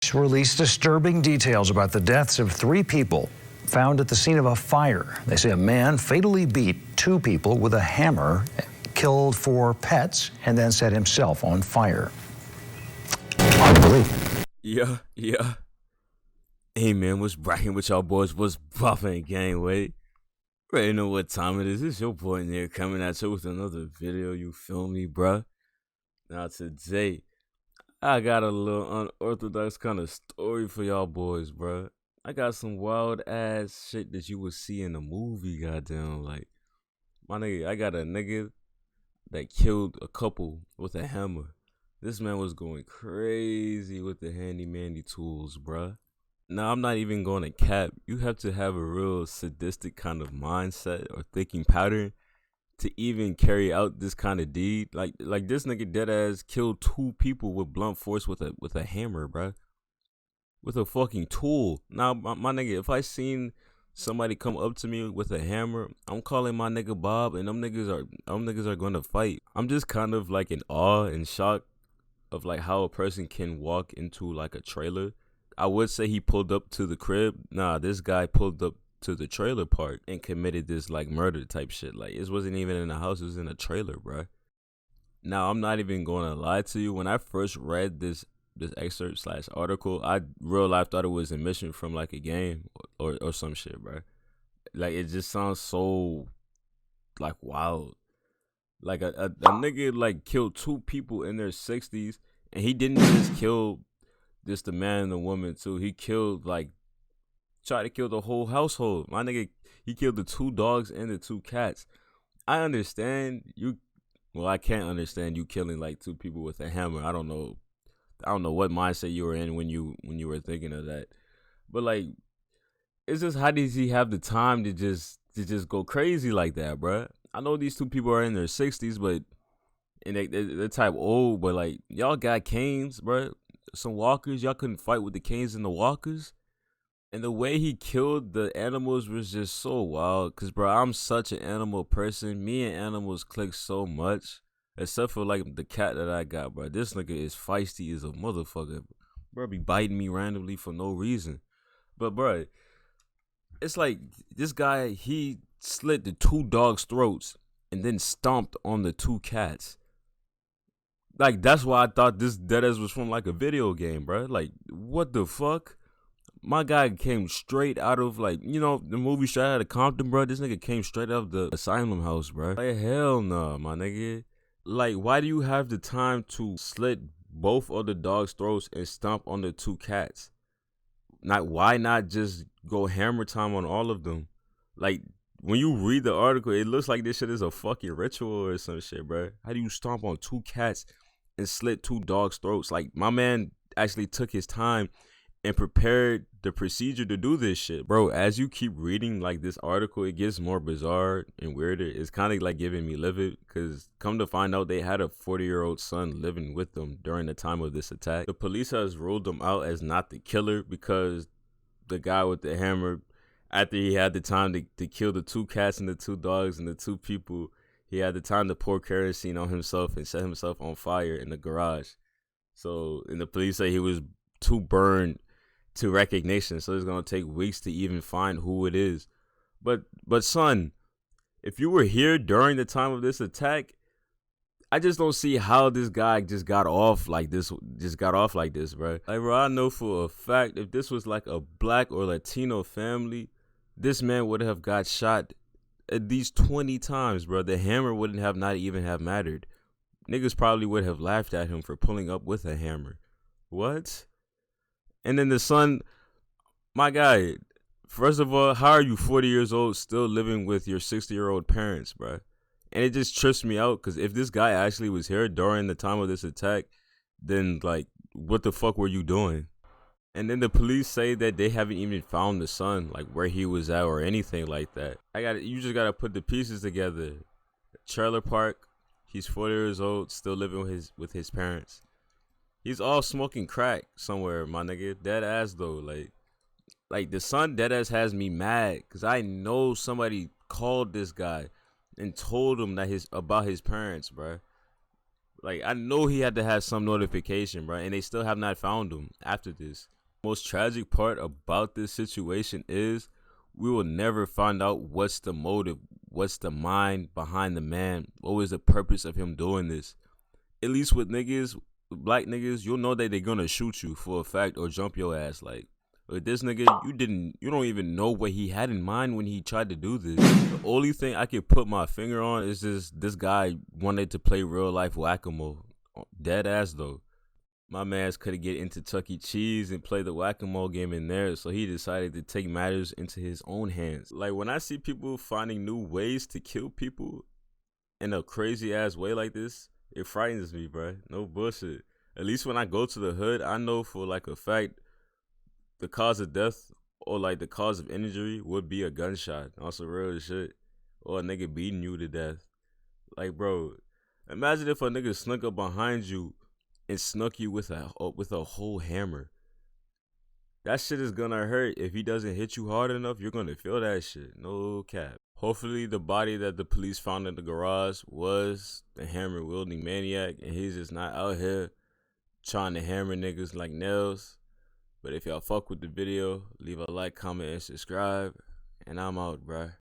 Released disturbing details about the deaths of 3 people found at the scene of a fire. They say a man fatally beat 2 people with a hammer, killed 4 pets, and then set himself on fire. Unbelievable. Yeah. Hey man, what's bracking with y'all boys? What's buffing gang way? Ready to know what time it is. It's your boy Nick coming at you with another video, you feel me, bruh? Now today, I got a little unorthodox kind of story for y'all boys, bruh. I got some wild ass shit that you would see in a movie, goddamn. Like, my nigga, I got a nigga that killed a couple with a hammer. This man was going crazy with the handy-mandy tools, bruh. Now, I'm not even going to cap. You have to have a real sadistic kind of mindset or thinking pattern to even carry out this kind of deed. Like this nigga dead ass killed 2 people with blunt force with a hammer, bruh. With a fucking tool. Now, my nigga, if I seen somebody come up to me with a hammer, I'm calling my nigga Bob, and them niggas are gonna fight. I'm just kind of like in awe and shock of like how a person can walk into like a trailer. I would say he pulled up to the crib. Nah, this guy pulled up to the trailer park and committed this like murder type shit. Like, it wasn't even in the house, it was in a trailer, bruh. Now, I'm not even gonna lie to you. When I first read this excerpt slash article, I real life thought it was a mission from like a game or some shit, bruh. Like, it just sounds so like wild. Like a nigga like killed 2 people in their 60s, and he didn't just kill just the man and the woman too. He killed tried to kill the whole household. My nigga, he killed the 2 dogs and the 2 cats. I understand you. Well, I can't understand you killing like 2 people with a hammer. I don't know what mindset you were in when you were thinking of that. But like, it's just, how does he have the time to just go crazy like that, bruh? I know these 2 people are in their 60s, but and they're type old, but like, y'all got canes, bruh. Some walkers, y'all couldn't fight with the canes and the walkers. And the way he killed the animals was just so wild. Cause bro, I'm such an animal person. Me and animals click so much. Except for like the cat that I got, bro. This nigga is feisty as a motherfucker. Bro, be biting me randomly for no reason. But bro, it's like this guy, he slit the 2 dogs' throats and then stomped on the 2 cats. Like, that's why I thought this deadass was from like a video game, bro. Like, what the fuck? My guy came straight out of, like, you know, the movie Straight Outta Compton, bro. This nigga came straight out of the asylum house, bro. Like, hell no, my nigga. Like, why do you have the time to slit both of the dogs' throats and stomp on the 2 cats? Why not just go hammer time on all of them? Like, when you read the article, it looks like this shit is a fucking ritual or some shit, bro. How do you stomp on 2 cats and slit 2 dogs' throats? Like, my man actually took his time and prepared the procedure to do this shit. Bro, as you keep reading like this article, it gets more bizarre and weirder. It's kind of like giving me livid, because come to find out, they had a 40-year-old son living with them during the time of this attack. The police has ruled them out as not the killer, because the guy with the hammer, after he had the time to kill the 2 cats and the 2 dogs and the 2 people, he had the time to pour kerosene on himself and set himself on fire in the garage. So, and the police say he was too burned to recognition, so it's gonna take weeks to even find who it is. But son, if you were here during the time of this attack, I just don't see how this guy just got off like this, bro. Like, bro, I know for a fact if this was like a black or Latino family, this man would have got shot at least 20 times, bro. The hammer wouldn't have not even have mattered. Niggas probably would have laughed at him for pulling up with a hammer. What? And then the son, my guy, first of all, how are you 40 years old still living with your 60-year-old parents, bro? And it just trips me out, because if this guy actually was here during the time of this attack, then like, what the fuck were you doing? And then the police say that they haven't even found the son, like where he was at or anything like that. You just gotta put the pieces together. Trailer park, he's 40 years old, still living with his parents. He's all smoking crack somewhere, my nigga. Dead ass though. Like the son dead ass has me mad, because I know somebody called this guy and told him that about his parents, bro. Like, I know he had to have some notification, bro, and they still have not found him after this. Most tragic part about this situation is we will never find out what's the motive, what's the mind behind the man, what was the purpose of him doing this. At least with niggas, black niggas, you'll know that they're gonna shoot you for a fact or jump your ass. Like, with this nigga, you don't even know what he had in mind when he tried to do this. The only thing I can put my finger on is just this guy wanted to play real life whack-a-mole. Dead ass though. My man's could get into Chuck E. Cheese and play the whack-a-mole game in there, so he decided to take matters into his own hands. Like, when I see people finding new ways to kill people in a crazy ass way like this, it frightens me, bro. No bullshit. At least when I go to the hood, I know for like a fact the cause of death or like the cause of injury would be a gunshot. Also real shit. Or a nigga beating you to death. Like, bro, imagine if a nigga snuck up behind you and snuck you with a whole hammer. That shit is gonna hurt. If he doesn't hit you hard enough, you're gonna feel that shit. No cap. Hopefully the body that the police found in the garage was the hammer wielding maniac and he's just not out here trying to hammer niggas like nails. But if y'all fuck with the video, leave a like, comment, and subscribe. And I'm out, bruh.